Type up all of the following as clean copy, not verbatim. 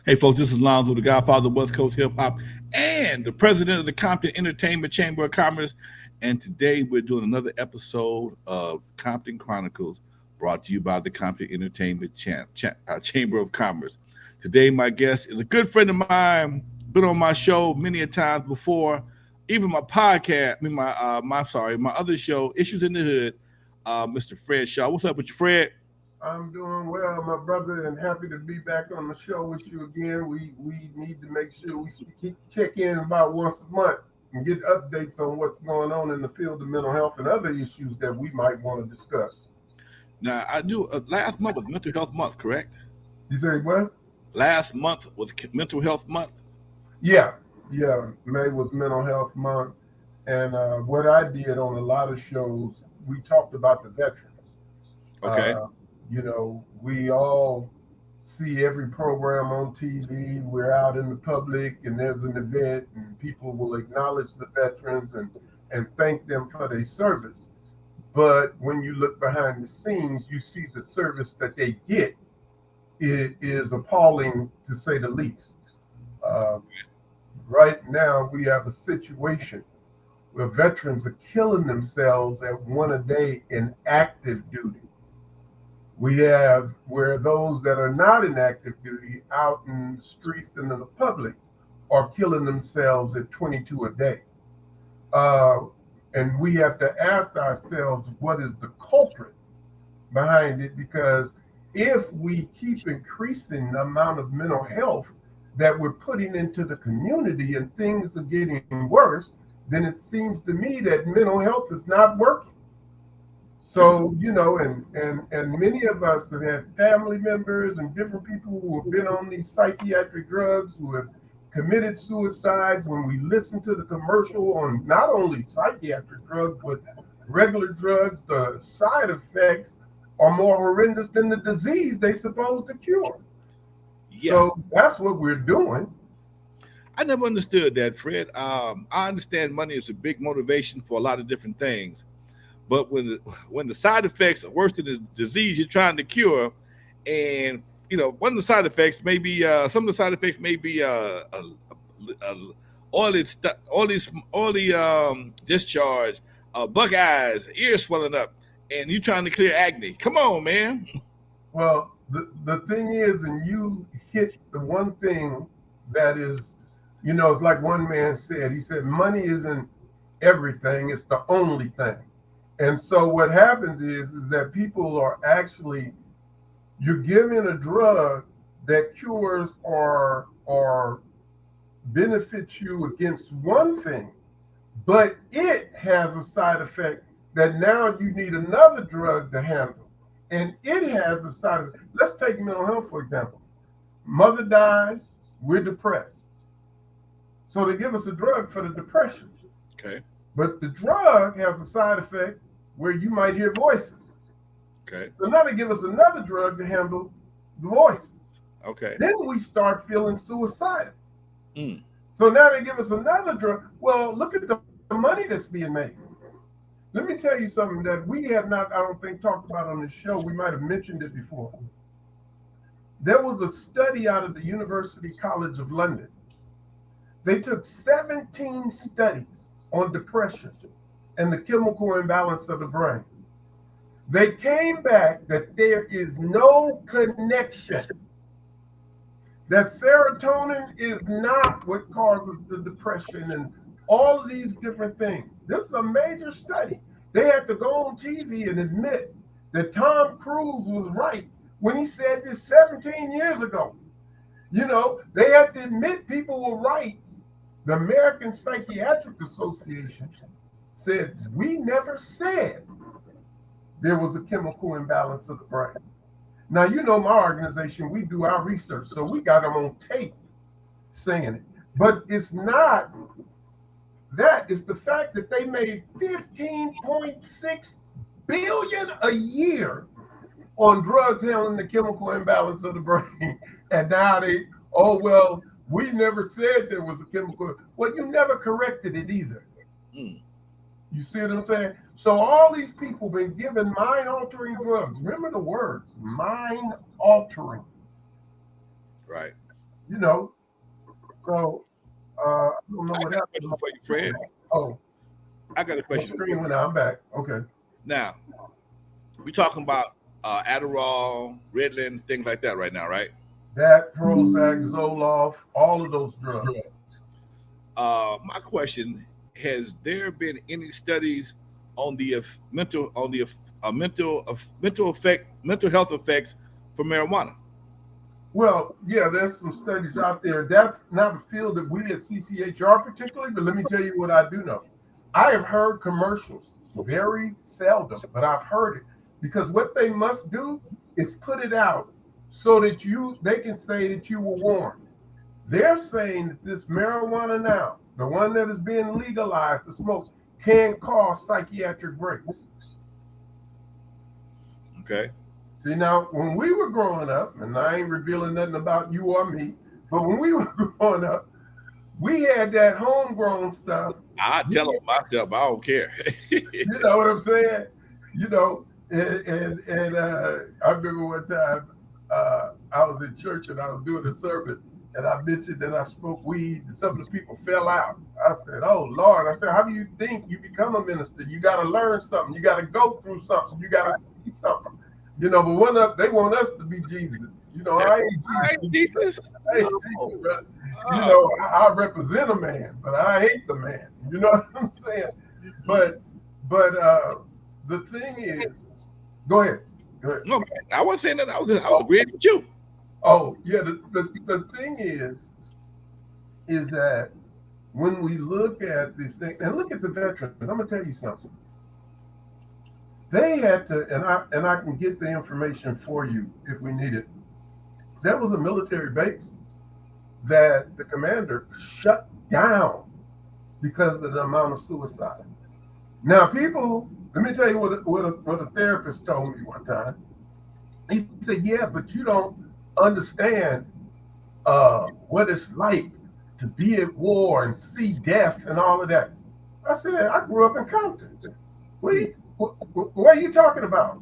Hey, folks, this is Lonzo, the godfather of West Coast hip hop and the president of the Compton Entertainment Chamber of Commerce. And today we're doing another episode of Compton Chronicles brought to you by the Compton Entertainment Chamber of Commerce. Today, my guest is a good friend of mine, been on my show many a times before, even my podcast, my other show, Issues in the Hood, Mr. Fred Shaw. What's up with you, Fred? I'm doing well, my brother, and happy to be back on the show with you again. We need to make sure we keep check in about once a month and get updates on what's going on in the field of mental health and other issues that we might want to discuss. Now, I knew last month was Mental Health Month, correct? You say what? Last month was Mental Health Month. Yeah, yeah. May was Mental Health Month, and what I did on a lot of shows, we talked about the veterans. Okay. Uh, we all see every program on TV. We're out in the public and there's an event and people will acknowledge the veterans and thank them for their service. But when you look behind the scenes, you see the service that they get is appalling to say the least. Uh, right now, we have a situation where veterans are killing themselves at one a day in active duty. We have where those that are not in active duty out in the streets and in the public are killing themselves at 22 a day. Uh, and we have to ask ourselves what is the culprit behind it, because if we keep increasing the amount of mental health that we're putting into the community and things are getting worse, then it seems to me that mental health is not working. So, and many of us have had family members and different people who have been on these psychiatric drugs who have committed suicide. When we listen to the commercial on not only psychiatric drugs, but regular drugs, the side effects are more horrendous than the disease they're supposed to cure. Yeah. So that's what we're doing. I never understood that, Fred. I understand money is a big motivation for a lot of different things, but when the side effects are worse than the disease you're trying to cure, and one of the side effects may be some of the side effects may be oily discharge, bug eyes, ears swelling up, and you trying to clear acne. Come on, man. Well, the thing is, and you hit the one thing that is, it's like one man said, he said, money isn't everything, it's the only thing. And so what happens is that people are actually, you're giving a drug that cures or benefits you against one thing, but it has a side effect that now you need another drug to handle. And it has a side effect. Let's take mental health, for example. Mother dies, we're depressed. So they give us a drug for the depression. Okay. But the drug has a side effect where you might hear voices. Okay. So now they give us another drug to handle the voices. Okay. Then we start feeling suicidal. Mm. So now they give us another drug. Well, look at the money that's being made. Let me tell you something that we have not, I don't think, talked about on this show. We might have mentioned it before. There was a study out of the University College of London. They took 17 studies on depression and the chemical imbalance of the brain. They came back that there is no connection, that serotonin is not what causes the depression and all of these different things. This is a major study. They had to go on TV and admit that Tom Cruise was right when he said this 17 years ago. They had to admit people were right. The American Psychiatric Association said, we never said there was a chemical imbalance of the brain. Now, my organization, we do our research, so we got them on tape saying it. But it's not that, it's the fact that they made 15.6 billion a year on drugs handling the chemical imbalance of the brain. And now oh, well, we never said there was a chemical. Well, you never corrected it either. Mm. You see what I'm saying? So all these people been given mind-altering drugs. Remember the words, mind-altering. Right. You know, so I don't know I what got a happened. question for you, Fred. Oh, I got a my question. screen went out. I'm back. Okay. Now, we're talking about Adderall, Ritalin, things like that right now, right? That Prozac, Zoloft, all of those drugs. My question: has there been any studies on the mental mental health effects for marijuana? Well, yeah, there's some studies out there. That's not a field that we at CCHR particularly, but let me tell you what I do know. I have heard commercials, very seldom, but I've heard it because what they must do is put it out so that they can say that you were warned. They're saying that this marijuana now, the one that is being legalized to smoke, can cause psychiatric breaks. Okay. See, now, when we were growing up, and I ain't revealing nothing about you or me, but when we were growing up, we had that homegrown stuff. I tell them myself, I don't care. You know what I'm saying? You know, and I remember one time I was in church and I was doing a service, and I mentioned that I smoked weed, and some of the people fell out. I said, "Oh Lord!" I said, "How do you think you become a minister? You got to learn something. You got to go through something. You got to see something." You know, but they want us to be Jesus. You know, I ain't Hey, Jesus. Jesus, I ain't Jesus, no. brother. You Uh, know, I represent a man, but I hate the man. You know what I'm saying? mm. But the thing is, go ahead. Go ahead. No, man, I wasn't saying that. I was Oh, agreeing with you. oh yeah. The thing is that when we look at this thing and look at the veterans, I'm gonna tell you something. They had to, and I can get the information for you if we need it. There was a military base that the commander shut down because of the amount of suicide. Now, people, let me tell you what a therapist told me one time. He said, "Yeah, but you don't understand what it's like to be at war and see death and all of that." I said, "I grew up in Compton. Mm. What are you talking about?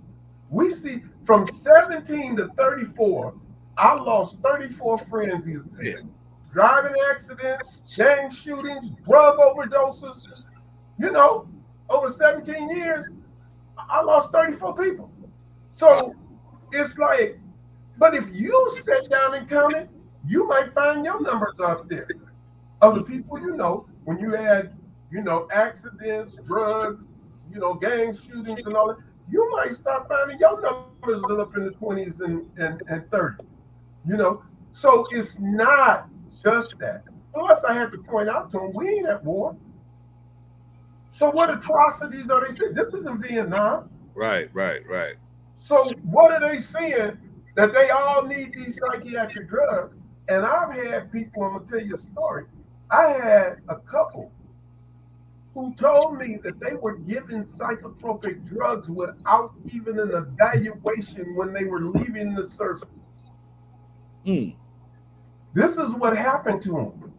We see from 17 to 34, I lost 34 friends either Yeah. driving accidents, gang shootings, drug overdoses. You know, over 17 years, I lost 34 people. Wow. So it's like, but if you sit down and count it, you might find your numbers up there of the Mm. people you know when you add, accidents, drugs, gang shootings and all that. You might start finding your numbers are up in the 20s and 30s. You know, so it's not just that. Plus, I had to point out to them, we ain't at war. So what atrocities are they saying? This isn't Vietnam. Right, right, right. So what are they saying? That they all need these psychiatric drugs. And I've had people, I'm gonna tell you a story. I had a couple who told me that they were given psychotropic drugs without even an evaluation when they were leaving the service. Mm. This is what happened to them.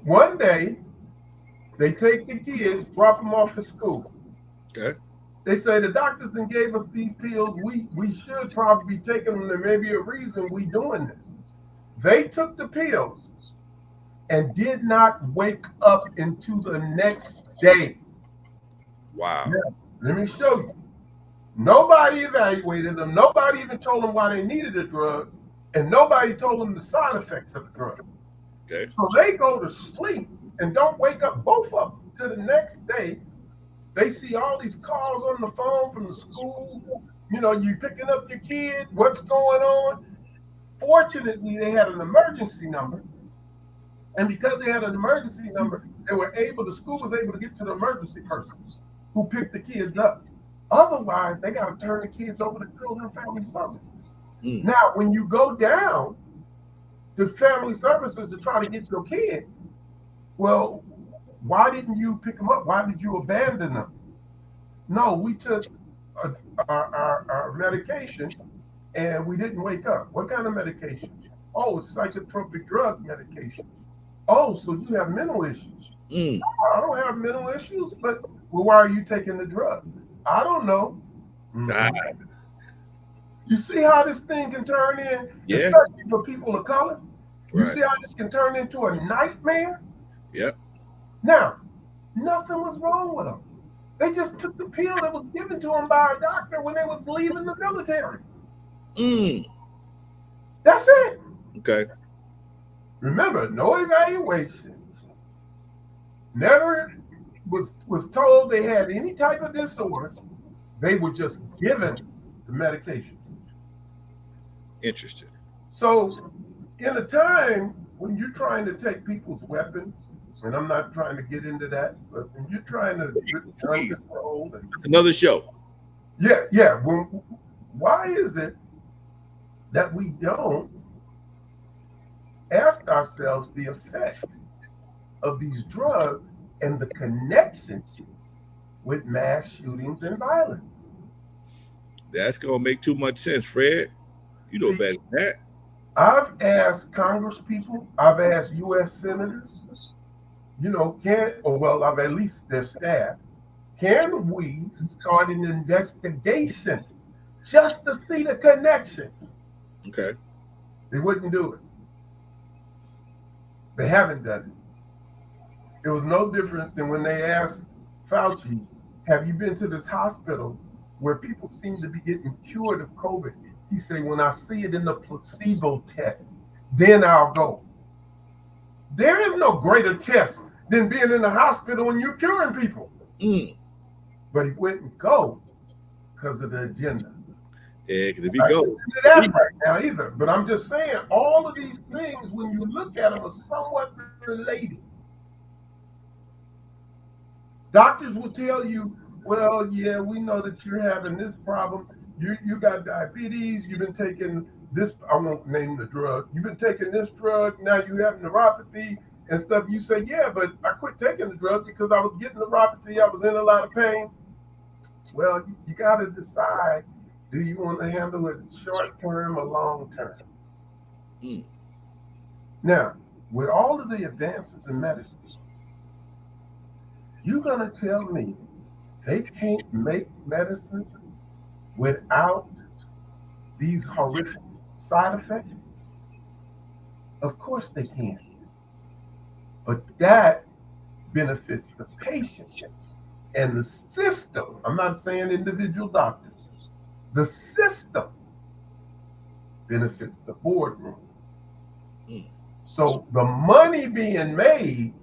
One day, they take the kids, drop them off at school. Okay. They say the doctors and gave us these pills. We should probably be taking them. There may be a reason we doing this. They took the pills and did not wake up into the next day. Wow. Now, let me show you. Nobody evaluated them. Nobody even told them why they needed the drug, and nobody told them the side effects of the drug. Okay. So they go to sleep and don't wake up, both of them, to the next day. They see all these calls on the phone from the school. You picking up your kid. What's going on? Fortunately, they had an emergency number, and because they had an emergency number, the school was able to get to the emergency person who picked the kids up. Otherwise, they got to turn the kids over to Children and Family Services. Mm. Now, when you go down to Family Services to try to get your kid, well, why didn't you pick them up? Why did you abandon them? No, we took our medication and we didn't wake up. What kind of medication? Oh, it's psychotropic drug medication. Oh, so you have mental issues. Mm. I don't have mental issues, but well, why are you taking the drug? I don't know. Ah, Mhm. You see how this thing can turn in, Yeah. especially for people of color? You Right. see how this can turn into a nightmare? Yep. Now, nothing was wrong with them. They just took the pill that was given to them by a doctor when they was leaving the military. Mm. That's it. Okay. Remember, no evaluations. Never was told they had any type of disorder. They were just given the medication. Interesting. So, in a time when you're trying to take people's weapons, and I'm not trying to get into that, but when you're trying to get gun Please. control and That's another show. yeah, why is it that we don't ask ourselves the effect of these drugs and the connection with mass shootings and violence? That's gonna make too much sense, Fred. You know See, better than that. I've asked Congress people, I've asked U.S. senators, I've at least their staff, can we start an investigation just to see the connection? Okay. They wouldn't do it. They haven't done it. It was no difference than when they asked Fauci, have you been to this hospital where people seem to be getting cured of COVID? He said, when I see it in the placebo test, then I'll go. There is no greater test than being in the hospital when you're curing people. Mm. But he wouldn't go because of the agenda. Yeah, because if I you go, can't do that right now either. But I'm just saying, all of these things, when you look at them, are somewhat related. Doctors will tell you, well, yeah, we know that you're having this problem. You got diabetes. You've been taking this. I won't name the drug. You've been taking this drug. Now you have neuropathy and stuff. You say, yeah, but I quit taking the drug because I was getting neuropathy. I was in a lot of pain. Well, you got to decide, do you want to handle it short term or long term? Mm. Now, with all of the advances in medicine, you're going to tell me they can't make medicine without these horrific side effects? Of course they can. But that benefits the patient and the system. I'm not saying individual doctors. The system benefits the boardroom. Mm. So the money being made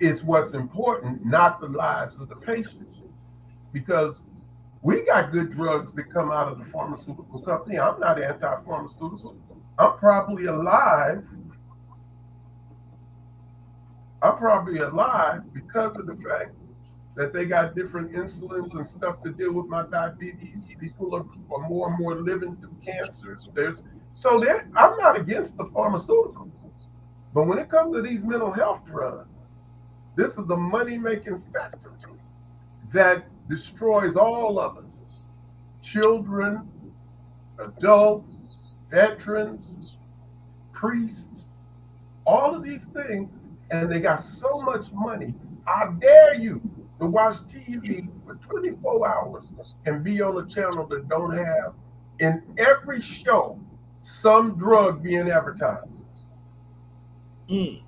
is what's important, not the lives of the patients. Because we got good drugs that come out of the pharmaceutical company. I'm not anti-pharmaceutical. I'm probably alive. I'm probably alive because of the fact that they got different insulins and stuff to deal with my diabetes. People are more and more living through cancers. I'm not against the pharmaceuticals. But when it comes to these mental health drugs, this is a money-making factor that destroys all of us. Children, adults, veterans, priests, all of these things, and they got so much money. I dare you to watch TV for 24 hours and be on a channel that don't have in every show some drug being advertised. Mm.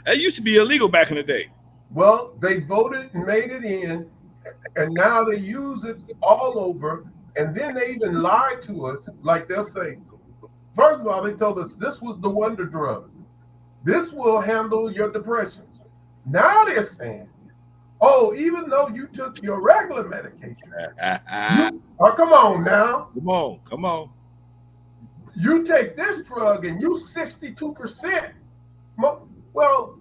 That used to be illegal back in the day. Well, they voted and made it in, and now they use it all over. And then they even lie to us, like they'll say, first of all, they told us this was the wonder drug. This will handle your depression. Now they're saying, oh, even though you took your regular medication, come on now. Come on. You take this drug and you 62%. Well,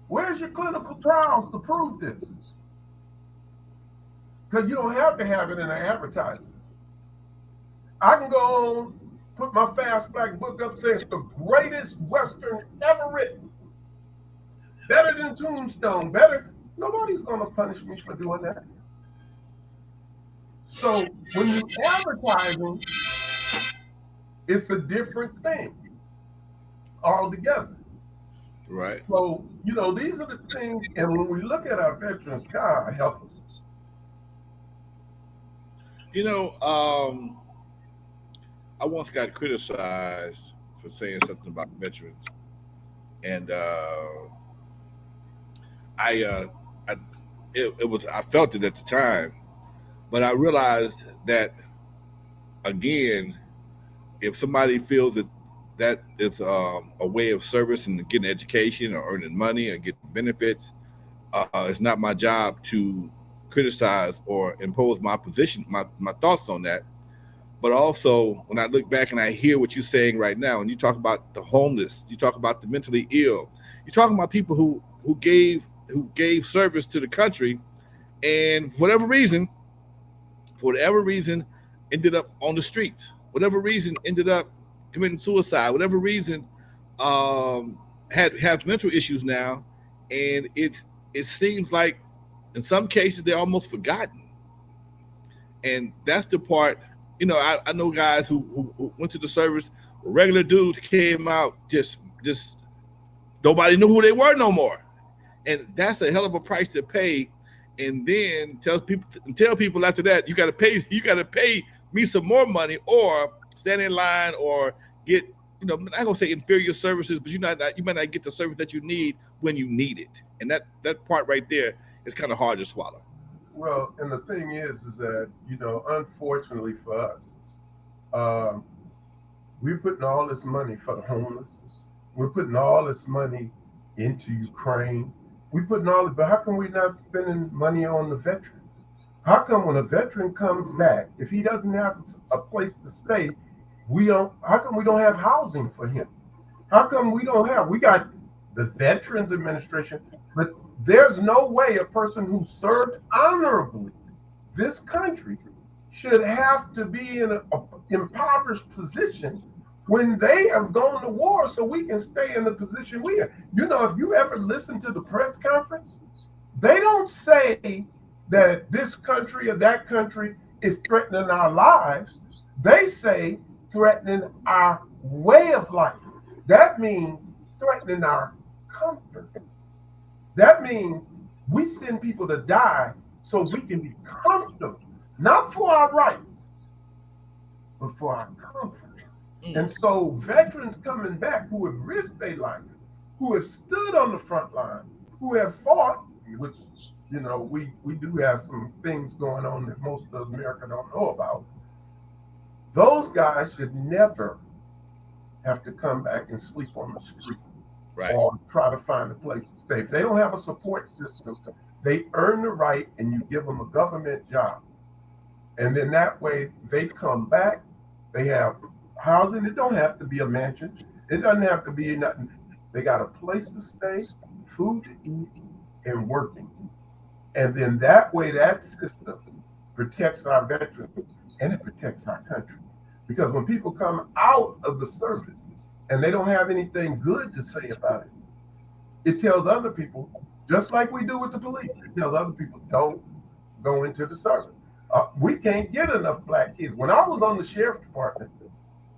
where's your clinical trials to prove this? Because you don't have to have it in an advertisement. I can go on, put my Fast Black book up, say it's the greatest Western ever written. Better than Tombstone, better. Nobody's going to punish me for doing that. So when you're advertising, it's a different thing altogether. Right. So, these are the things, and when we look at our veterans, God help us. I once got criticized for saying something about veterans, and I, I it was I felt it at the time, but I realized that again, if somebody feels that that is a way of service and getting education or earning money or getting benefits, it's not my job to criticize or impose my position, my thoughts on that. But also, when I look back and I hear what you're saying right now, and you talk about the homeless, you talk about the mentally ill, you're talking about people who gave service to the country, and for whatever reason, ended up on the streets. Whatever reason, ended up committing suicide. Whatever reason, um, has mental issues now, and it seems like in some cases they're almost forgotten. And that's the part. I know guys who went to the service, regular dudes came out, just nobody knew who they were no more, and that's a hell of a price to pay. And then tell people after that, you got to pay me some more money, or stand in line, or get, I'm not gonna say inferior services, but you might not get the service that you need when you need it. And that part right there is kind of hard to swallow. Well, and the thing is that unfortunately for us, um, we're putting all this money for the homeless. We're putting all this money into Ukraine. We're putting all it, but how come we're not spending money on the veterans? How come when a veteran comes back, if he doesn't have a place to stay, we don't? How come we don't have housing for him? How come we don't have? We got the Veterans Administration, but there's no way a person who served honorably this country should have to be in an impoverished position when they have gone to war so we can stay in the position we are. If you ever listen to the press conference, they don't say that this country or that country is threatening our lives. They say threatening our way of life. That means threatening our comfort. That means we send people to die so we can be comfortable, not for our rights, but for our comfort. And so veterans coming back who have risked their life, who have stood on the front line, who have fought, which we do have some things going on that most of America don't know about. Those guys should never have to come back and sleep on the street Right. or try to find a place to stay. If they don't have a support system, they earn the right and you give them a government job. And then that way they come back, they have housing. It don't have to be a mansion. It doesn't have to be nothing. They got a place to stay, food to eat, and working. And then that way that system protects our veterans and it protects our country. Because when people come out of the service and they don't have anything good to say about it, it tells other people, just like we do with the police, it tells other people, don't go into the service. We can't get enough black kids. When I was on the sheriff department,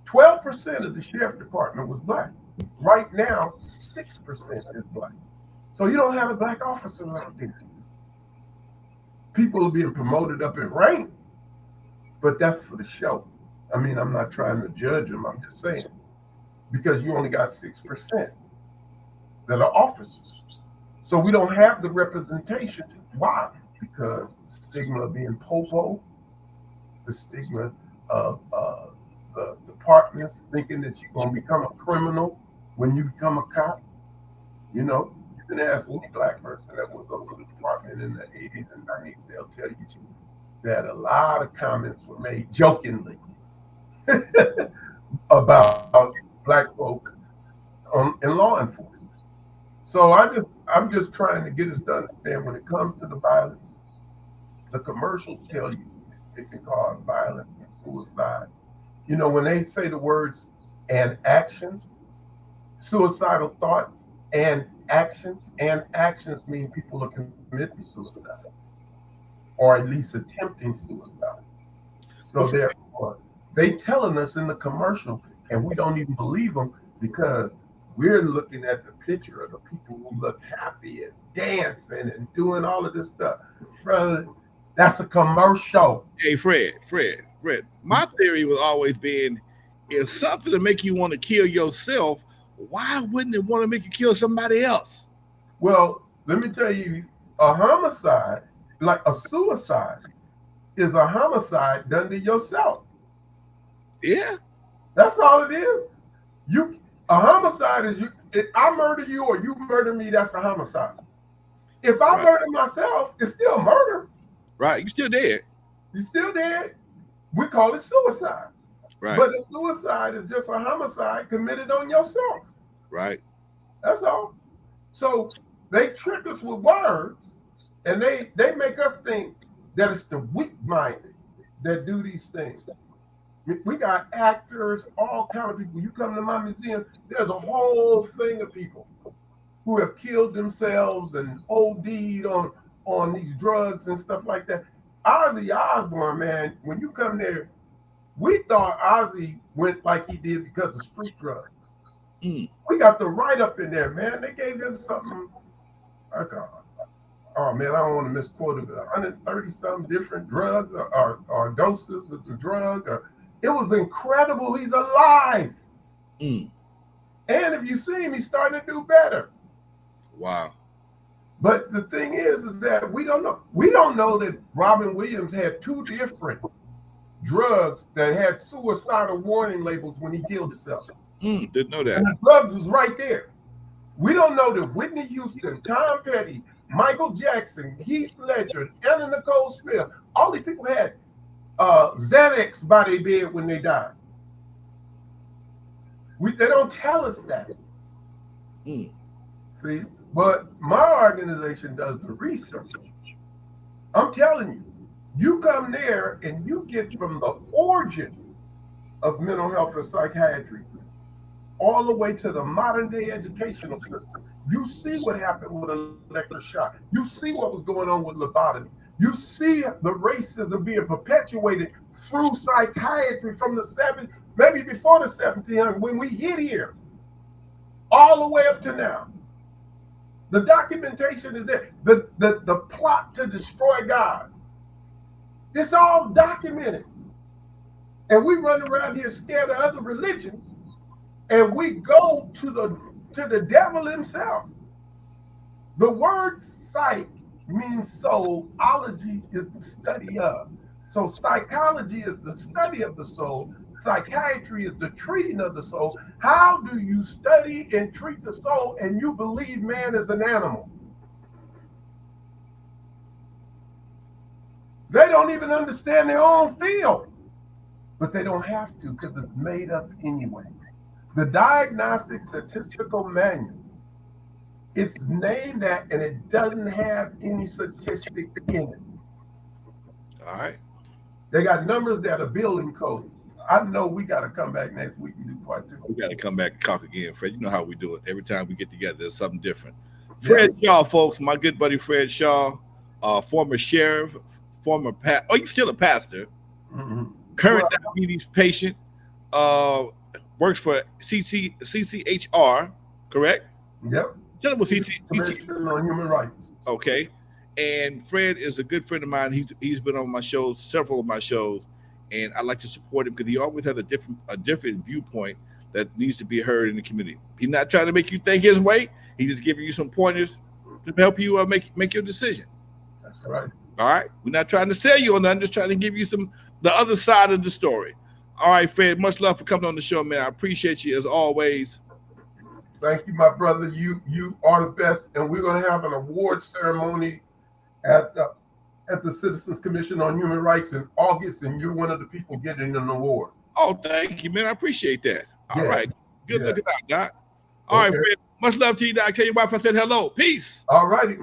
12% of the sheriff department was black. Right now, 6% is black. So you don't have a black officer out there. People are being promoted up in rank, but that's for the show. I mean, I'm not trying to judge them. I'm just saying, because you only got 6% that are officers. So we don't have the representation. Why? Because the stigma of being popo, the stigma of the departments thinking that you're going to become a criminal when you become a cop. You can ask any black person that was over the department in the 80s and 90s, they'll tell you that a lot of comments were made jokingly about black folk in law enforcement. So I'm just trying to get us to understand when it comes to the violence, the commercials tell you it can cause violence and suicide. When they say the words and actions, suicidal thoughts and actions mean people are committing suicide or at least attempting suicide. So therefore, they telling us in the commercial, and we don't even believe them because we're looking at the picture of the people who look happy and dancing and doing all of this stuff. Brother, that's a commercial. Hey, Fred. My theory was always being, if something to make you want to kill yourself, why wouldn't it want to make you kill somebody else? Well, let me tell you, a homicide, like a suicide, is a homicide done to yourself. Yeah. That's all it is. A homicide is you. If I murder you or you murder me, that's a homicide. If I Right. murder myself, it's still murder. Right. You still dead. You're still dead. We call it suicide. Right. But a suicide is just a homicide committed on yourself. Right. That's all. So they trick us with words, and they make us think that it's the weak-minded that do these things. We got actors, all kind of people. You come to my museum, there's a whole thing of people who have killed themselves and OD'd on these drugs and stuff like that. Ozzy Osbourne, man, when you come there, we thought Ozzy went like he did because of street drugs. Mm. We got the write-up in there, man. They gave him something like, oh man, I don't want to misquote it, 130 some different drugs or doses of the drug. It was incredible. He's alive. Mm. And if you see him, he's starting to do better. Wow. But the thing is that we don't know. We don't know that Robin Williams had 2 different drugs that had suicidal warning labels when he killed himself. Didn't know that. And the drugs was right there. We don't know that Whitney Houston, Tom Petty, Michael Jackson, Heath Ledger, Anna Nicole Smith, all these people had Xanax by their bed when they died. They don't tell us that. Mm. See, but my organization does the research. I'm telling you, you come there and you get from the origin of mental health and psychiatry all the way to the modern day educational system. You see what happened with electroshock. You see what was going on with lobotomy. You see the racism being perpetuated through psychiatry from the 70s, maybe before the 1700s, when we hit here, all the way up to now. The documentation is there. The plot to destroy God. It's all documented. And we run around here scared of other religions, and we go to the devil himself. The word psych means soul. Ology is the study of. So psychology is the study of the soul. Psychiatry is the treating of the soul. How do you study and treat the soul and you believe man is an animal? They don't even understand their own field, but they don't have to because it's made up anyway. The Diagnostic Statistical Manual, it's named that, and it doesn't have any statistic in it. All right. They got numbers that are building codes. I know we got to come back next week and do part 2. We got to come back and talk again, Fred. You know how we do it. Every time we get together, there's something different. Fred Shaw, folks, my good buddy Fred Shaw, former sheriff, former oh, you're still a pastor, current diabetes patient, works for CCHR, correct? Yep. Tell him what Commission on Human Rights. Okay. And Fred is a good friend of mine. He's been on my shows, several of my shows, and I like to support him because he always has a different viewpoint that needs to be heard in the community. He's not trying to make you think his way. He's just giving you some pointers to help you make your decision. That's right. All right. We're not trying to sell you on nothing, just trying to give you the other side of the story. All right, Fred. Much love for coming on the show, man. I appreciate you as always. Thank you, my brother. You are the best, and we're going to have an award ceremony at the Citizens Commission on Human Rights in August, and you're one of the people getting an award. Oh, thank you, man. I appreciate that. All right. Good looking out, Doc. All right, Fred. Much love to you, Doc. Tell your wife I said hello. Peace. All righty.